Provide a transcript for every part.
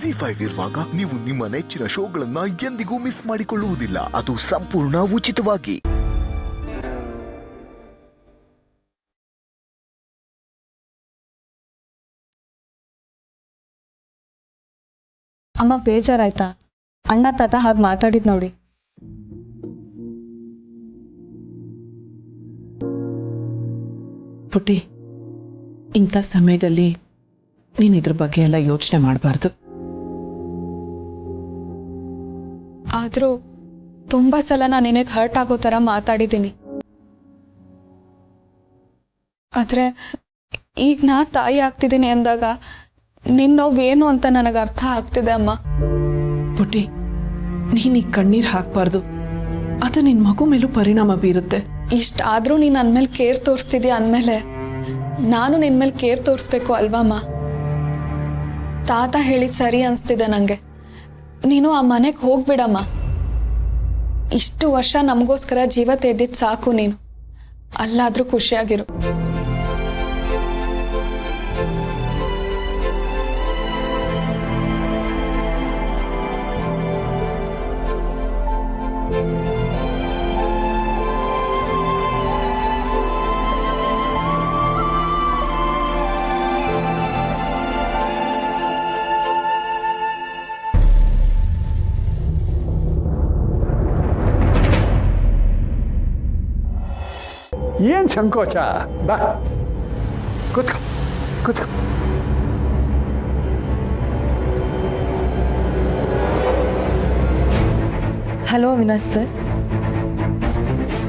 Z5 ಇರುವಾಗ ನೀವು ನಿಮ್ಮ ನೆಚ್ಚಿನ ಶೋಗಳನ್ನ ಎಂದಿಗೂ ಮಿಸ್ ಮಾಡಿಕೊಳ್ಳುವುದಿಲ್ಲ. ಅದು ಸಂಪೂರ್ಣ ಉಚಿತವಾಗಿ. ಅಮ್ಮ ಬೇಜಾರಾಯ್ತಾ? ಅಣ್ಣ ತಾತ ಹಾಗೆ ಮಾತಾಡಿದ್ ನೋಡಿ. ಪುಟ್ಟಿ, ಇಂಥ ಸಮಯದಲ್ಲಿ ನೀನು ಇದ್ರ ಬಗ್ಗೆ ಎಲ್ಲ ಯೋಚನೆ ಮಾಡಬಾರ್ದು. ಆದರೂ ತುಂಬ ಸಲ ನಾನು ನಿನಗೆ ಹರ್ಟ್ ಆಗೋ ಥರ ಮಾತಾಡಿದ್ದೀನಿ. ಆದರೆ ಈಗ ನಾ ತಾಯಿ ಆಗ್ತಿದ್ದೀನಿ ಅಂದಾಗ ನಿನ್ನ ನೋವೇನು ಅಂತ ನನಗೆ ಅರ್ಥ ಆಗ್ತಿದೆ ಅಮ್ಮ. ಪುಟ್ಟಿ, ನೀನು ಈ ಕಣ್ಣೀರು ಹಾಕಬಾರ್ದು. ಅದು ನಿನ್ನ ಮಗು ಮೇಲೂ ಪರಿಣಾಮ ಬೀರುತ್ತೆ. ಇಷ್ಟಾದರೂ ನೀನು ನನ್ನ ಮೇಲೆ ಕೇರ್ ತೋರಿಸ್ತಿದ್ಯಾ ಅಂದಮೇಲೆ ನಾನು ನಿನ್ನ ಮೇಲೆ ಕೇರ್ ತೋರಿಸ್ಬೇಕು ಅಲ್ವಮ್ಮ? ತಾತ ಹೇಳಿದ ಸರಿ ಅನಿಸ್ತಿದೆ ನನಗೆ. ನೀನು ಆ ಮನೆಗೆ ಹೋಗ್ಬಿಡಮ್ಮ. ಇಷ್ಟು ವರ್ಷ ನಮಗೋಸ್ಕರ ಜೀವ ತೆಗೆದಿದ್ದು ಸಾಕು. ನೀನು ಅಲ್ಲಾದರೂ ಖುಷಿಯಾಗಿರು. ಏನು ಸಂಕೋಚ? ಬಾ ಕೂತ್ಕೋ ಕೂತ್ಕೋ. Hello Avinash sir.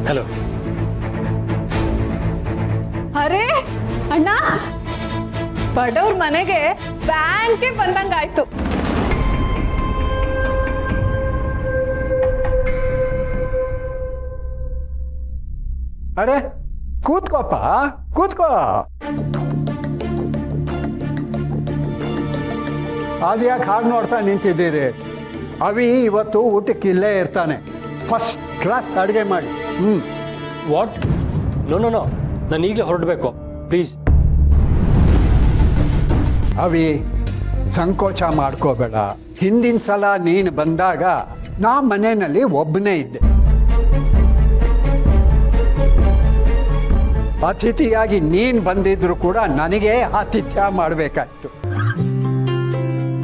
ಹಲೋ. ಅರೆ ಅಣ್ಣ, ಬಡವ್ರ ಮನೆಗೆ ಬ್ಯಾಂಕೇ ಬಂದಂಗಾಯ್ತು. ಅರೆ ಕೂತ್ಕೋಪ್ಪ, ಕೂತ್ಕೋ. ಅದ್ಯಾಕೆ ಹಾಗೆ ನೋಡ್ತಾ ನಿಂತಿದ್ದೀರಿ? ಅವಿ ಇವತ್ತು ಊಟಕ್ಕೆ ಇಲ್ಲೇ ಇರ್ತಾನೆ. ಫಸ್ಟ್ ಕ್ಲಾಸ್ ಅಡುಗೆ ಮಾಡಿ. ವಾಟ್? ನೋ ನೋ ನೋ, ನಾನು ಈಗಲೇ ಹೊರಡಬೇಕು, ಪ್ಲೀಸ್. ಅವಿ, ಸಂಕೋಚ ಮಾಡ್ಕೋಬೇಡ. ಹಿಂದಿನ ಸಲ ನೀನು ಬಂದಾಗ ನಾ ಮನೆಯಲ್ಲಿ ಒಬ್ಬನೇ ಇದ್ದೆ. ಅತಿಥಿಯಾಗಿ ನೀನು ಬಂದಿದ್ರು ಕೂಡ ನನಗೆ ಆತಿಥ್ಯ ಮಾಡಬೇಕಾಯ್ತು.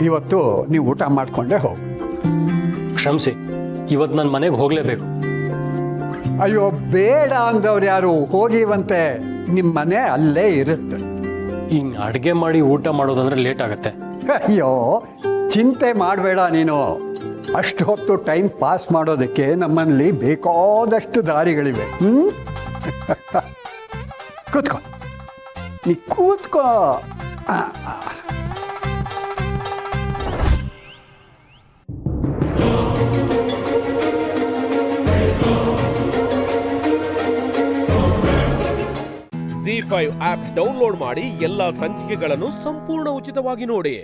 ಇವತ್ತು ನೀವು ಊಟ ಮಾಡಿಕೊಂಡೇ ಹೋಗು. ಕ್ಷಮಿಸಿ, ಇವತ್ತು ನನ್ನ ಮನೆಗೆ ಹೋಗಲೇಬೇಕು. ಅಯ್ಯೋ ಬೇಡ ಅಂದವ್ರು ಯಾರು? ಹೋಗಿವಂತೆ, ನಿಮ್ಮ ಮನೆ ಅಲ್ಲೇ ಇರುತ್ತೆ. ಹಿಂಗೆ ಅಡುಗೆ ಮಾಡಿ ಊಟ ಮಾಡೋದಂದ್ರೆ ಲೇಟ್ ಆಗುತ್ತೆ. ಅಯ್ಯೋ ಚಿಂತೆ ಮಾಡಬೇಡ ನೀನು. ಅಷ್ಟು ಹೊತ್ತು ಟೈಮ್ ಪಾಸ್ ಮಾಡೋದಕ್ಕೆ ನಮ್ಮಲ್ಲಿ ಬೇಕಾದಷ್ಟು ದಾರಿಗಳಿವೆ. ಕೂತ್ಕೋ, ನೀ ಕೂತ್ಕೋ. Z5 ಆಪ್ ಡೌನ್ಲೋಡ್ ಮಾಡಿ ಎಲ್ಲಾ ಸಂಚಿಕೆಗಳನ್ನು ಸಂಪೂರ್ಣ ಉಚಿತವಾಗಿ ನೋಡಿ.